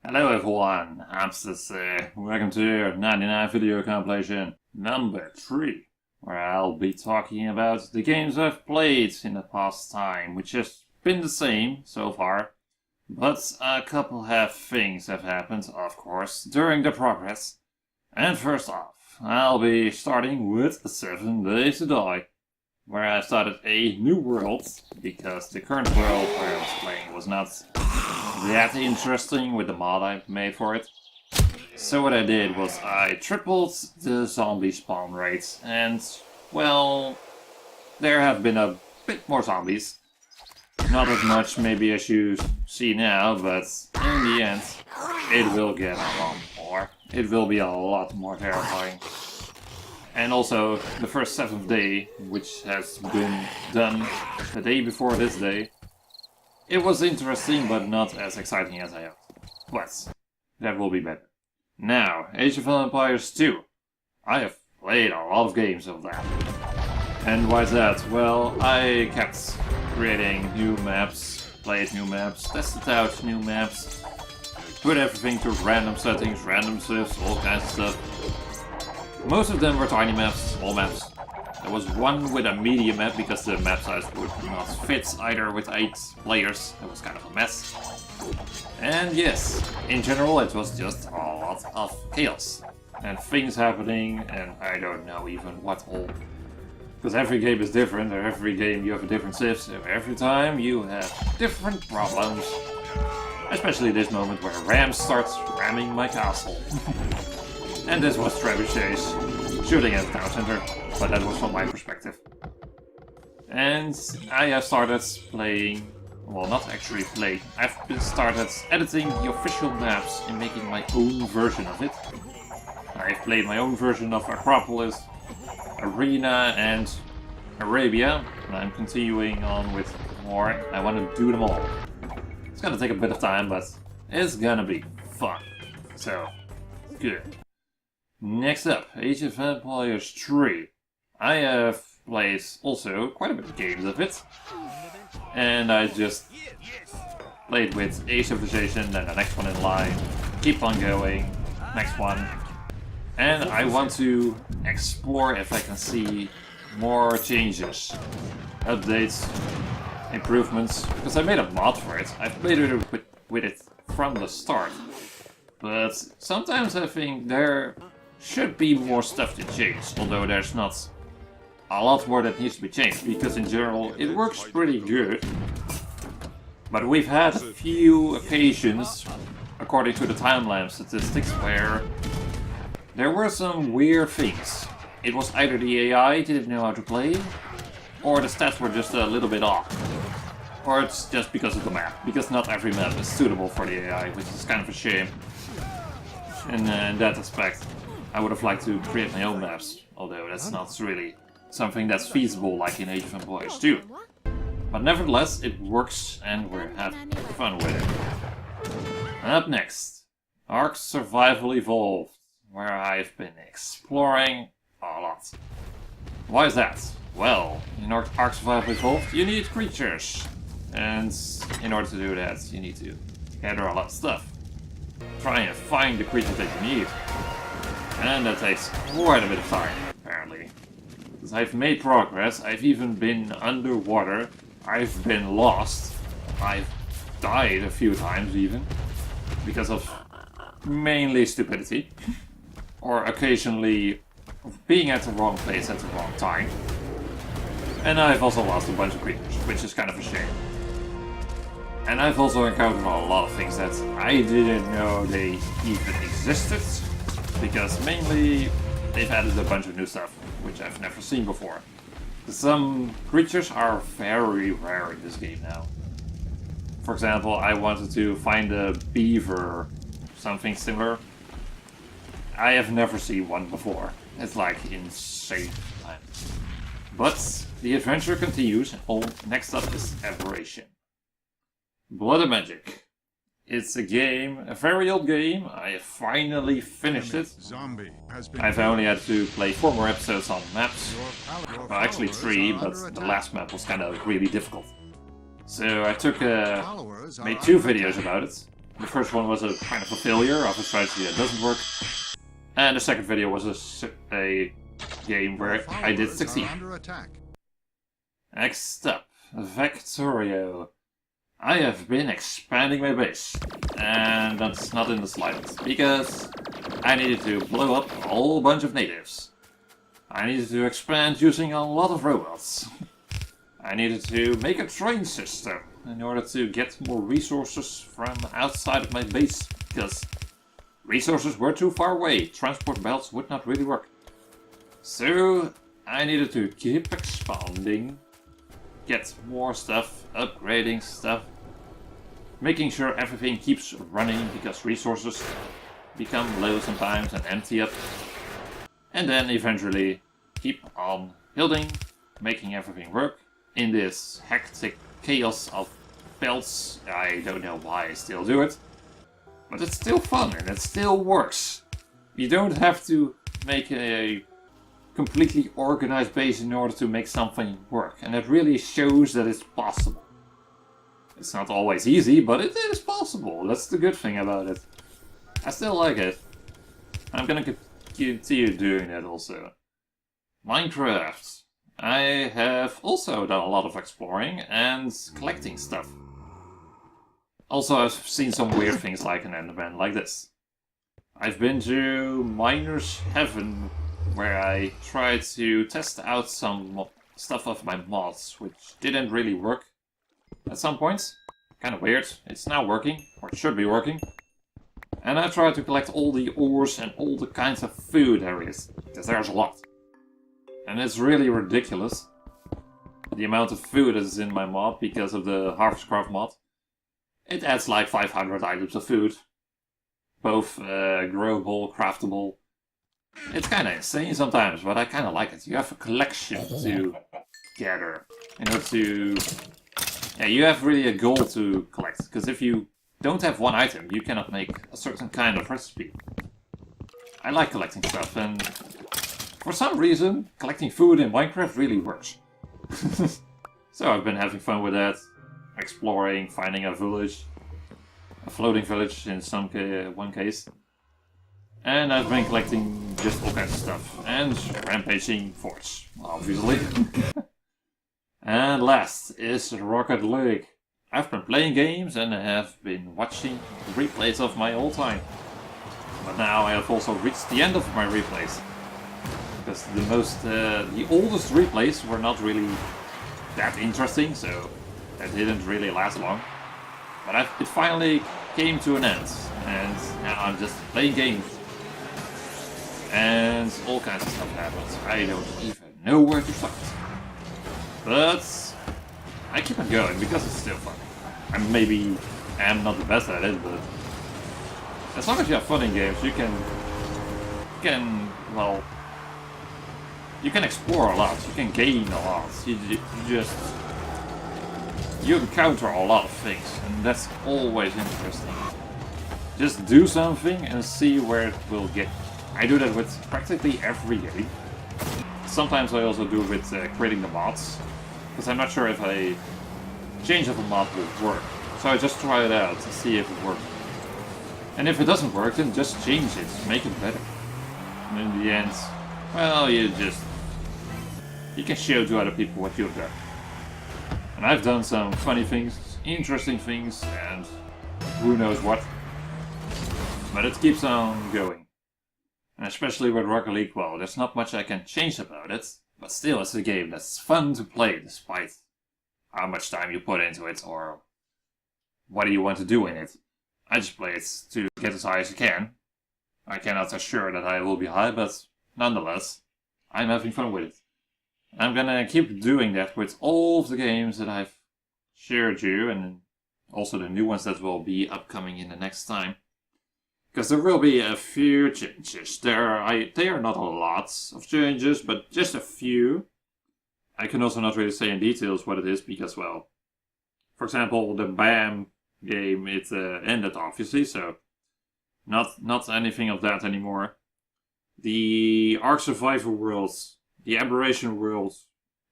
Hello everyone, I'm Sisse. Welcome to 99 video compilation number 3, where I'll be talking about the games I've played in the past time, which has been the same so far. But a couple of things have happened, of course, during the progress. And first off, I'll be starting with 7 Days to Die, where I started a new world, because the current world where I was playing was not that interesting with the mod I made for it. So what I did was I tripled the zombie spawn rate, and well, there have been a bit more zombies. Not as much maybe as you see now, but in the end it will get a lot more. It will be a lot more terrifying. And also the first 7th day, which has been done the day before this day, it was interesting, but not as exciting as I hoped. But that will be better. Now, Age of Empires 2. I have played a lot of games of that. And why is that? Well, I kept creating new maps, played new maps, tested out new maps, put everything to random settings, random civs, all kinds of stuff. Most of them were tiny maps, small maps. There was one with a medium map because the map size would not fit either with 8 players. It was kind of a mess. And yes, in general it was just a lot of chaos. And things happening, and I don't know even what all. Because every game is different, or every game you have a different civ, so every time you have different problems. Especially this moment where Ram starts ramming my castle. And this was trebuchets shooting at the town center, but that was from my perspective. And I have started playing, well, not actually playing, I've started editing the official maps and making my own version of it. I've played my own version of Acropolis, Arena and Arabia, and I'm continuing on with more. I want to do them all. It's gonna take a bit of time, but it's gonna be fun. So, good. Next up, Age of Empires 3. I have played also quite a bit of games of it. And I just played with a civilization, then the next one in line, keep on going, next one. And I want to explore if I can see more changes, updates, improvements, because I made a mod for it. I've played with it from the start. But sometimes I think there should be more stuff to change, although there's not a lot more that needs to be changed, because in general it works pretty good. But we've had a few occasions, according to the timeline statistics, where there were some weird things. It was either the AI didn't know how to play, or the stats were just a little bit off. Or it's just because of the map, because not every map is suitable for the AI, which is kind of a shame. And in that aspect, I would have liked to create my own maps, although that's not really something that's feasible like in Age of Empires 2. But nevertheless, it works and we're having fun with it. Up next, Ark Survival Evolved, where I've been exploring a lot. Why is that? Well, in Ark Survival Evolved you need creatures, and in order to do that you need to gather a lot of stuff. Try and find the creature that you need. And that takes quite a bit of time, apparently. Because I've made progress, I've even been underwater, I've been lost, I've died a few times even, because of mainly stupidity, or occasionally being at the wrong place at the wrong time. And I've also lost a bunch of creatures, which is kind of a shame. And I've also encountered a lot of things that I didn't know they even existed, because mainly they've added a bunch of new stuff, which I've never seen before. Some creatures are very rare in this game now. For example, I wanted to find a beaver, something similar. I have never seen one before. It's like insane. But the adventure continues, and next up is Aberration. Blood and Magic. It's a game, a very old game. I have finally finished it. I've only had to play 4 more episodes on maps. Well, actually 3, but the last map was kind of really difficult. So I made 2 videos about it. The first one was a kind of a failure of a strategy that doesn't work. And the second video was a game where I did succeed. Next up, Factorio. I have been expanding my base, and that's not in the slightest, because I needed to blow up a whole bunch of natives. I needed to expand using a lot of robots. I needed to make a train system in order to get more resources from outside of my base, because resources were too far away. Transport belts would not really work. So I needed to keep expanding, get more stuff, upgrading stuff, making sure everything keeps running because resources become low sometimes and empty up. And then eventually keep on building, making everything work in this hectic chaos of belts. I don't know why I still do it, but it's still fun and it still works. You don't have to make a completely organized base in order to make something work, and it really shows that it's possible. It's not always easy, but it is possible. That's the good thing about it. I still like it. I'm gonna continue doing that also. Minecraft. I have also done a lot of exploring and collecting stuff. Also, I've seen some weird things like an enderman like this. I've been to Miner's Heaven, where I tried to test out some stuff of my mods, which didn't really work at some points. Kind of weird. It's now working, or it should be working. And I tried to collect all the ores and all the kinds of food there is, because there's a lot. And it's really ridiculous, the amount of food that is in my mod because of the Harvestcraft mod. It adds like 500 items of food, both growable, craftable. It's kind of insane sometimes, but I kind of like it. You have a collection to gather in order to... Yeah, you have really a goal to collect, because if you don't have one item, you cannot make a certain kind of recipe. I like collecting stuff, and for some reason, collecting food in Minecraft really works. So I've been having fun with that, exploring, finding a village, a floating village in one case. And I've been collecting just all kinds of stuff, and rampaging forts, obviously. And last is Rocket League. I've been playing games and I have been watching replays of my old time. But now I have also reached the end of my replays. Because the oldest replays were not really that interesting, so that didn't really last long. But it finally came to an end, and now I'm just playing games. And all kinds of stuff happens. I don't even know where to start. But I keep on going because it's still fun. I maybe am not the best at it, but as long as you have fun in games, you can explore a lot. You can gain a lot. You encounter a lot of things, and that's always interesting. Just do something and see where it will get. I do that with practically every game. Sometimes I also do with creating the mods, because I'm not sure if a change of a mod will work. So I just try it out to see if it works. And if it doesn't work, then just change it, make it better. And in the end, well, you can show to other people what you've done. And I've done some funny things, interesting things, and who knows what. But it keeps on going. And especially with Rocket League, well, there's not much I can change about it, but still it's a game that's fun to play despite how much time you put into it or what do you want to do in it. I just play it to get as high as I can. I cannot assure that I will be high, but nonetheless, I'm having fun with it. I'm gonna keep doing that with all of the games that I've shared you, and also the new ones that will be upcoming in the next time. Because there will be a few changes. They are not a lot of changes, but just a few. I can also not really say in details what it is, because, well, for example, the BAM game, it ended, obviously, so not anything of that anymore. The Ark Survivor World, the Aberration World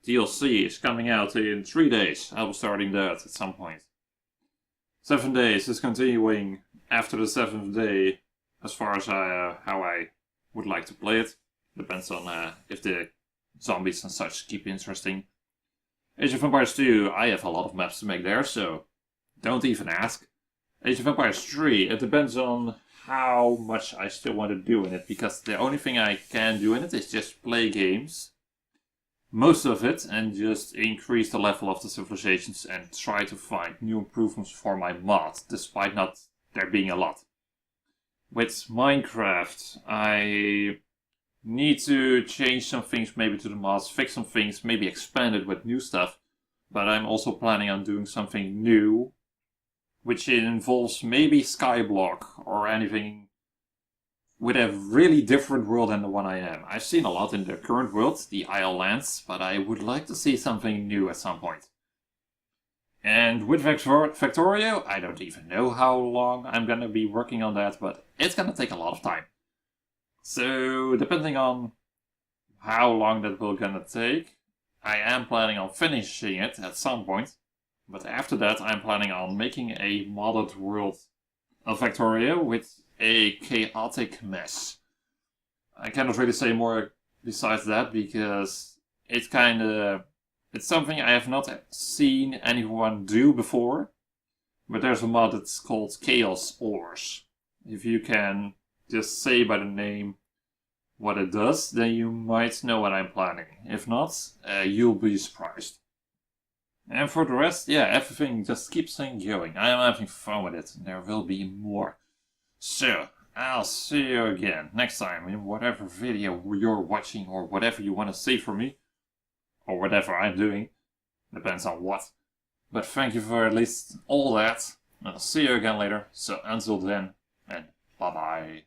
DLC is coming out in 3 days. I'll be starting that at some point. 7 days is continuing after the 7th day, as far as how I would like to play it. Depends on if the zombies and such keep interesting. Age of Empires 2, I have a lot of maps to make there, so don't even ask. Age of Empires 3, it depends on how much I still want to do in it, because the only thing I can do in it is just play games. Most of it, and just increase the level of the civilizations and try to find new improvements for my mod, despite not there being a lot. With Minecraft, I need to change some things maybe to the mods, fix some things, maybe expand it with new stuff, but I'm also planning on doing something new, which involves maybe Skyblock or anything with a really different world than the one I am. I've seen a lot in the current world, the Isle Lands, but I would like to see something new at some point. And with Factorio, I don't even know how long I'm gonna be working on that, but it's gonna take a lot of time. So, depending on how long that will gonna take, I am planning on finishing it at some point. But after that, I'm planning on making a modded world of Factorio with a chaotic mess. I cannot really say more besides that, because it's something I have not seen anyone do before. But there's a mod that's called Chaos Ores. If you can just say by the name what it does, then you might know what I'm planning. If not, you'll be surprised. And for the rest, yeah, everything just keeps on going. I am having fun with it, and there will be more. So, I'll see you again next time in whatever video you're watching, or whatever you want to see from me, or whatever I'm doing. Depends on what. But thank you for at least all that. I'll see you again later. So until then, and bye bye.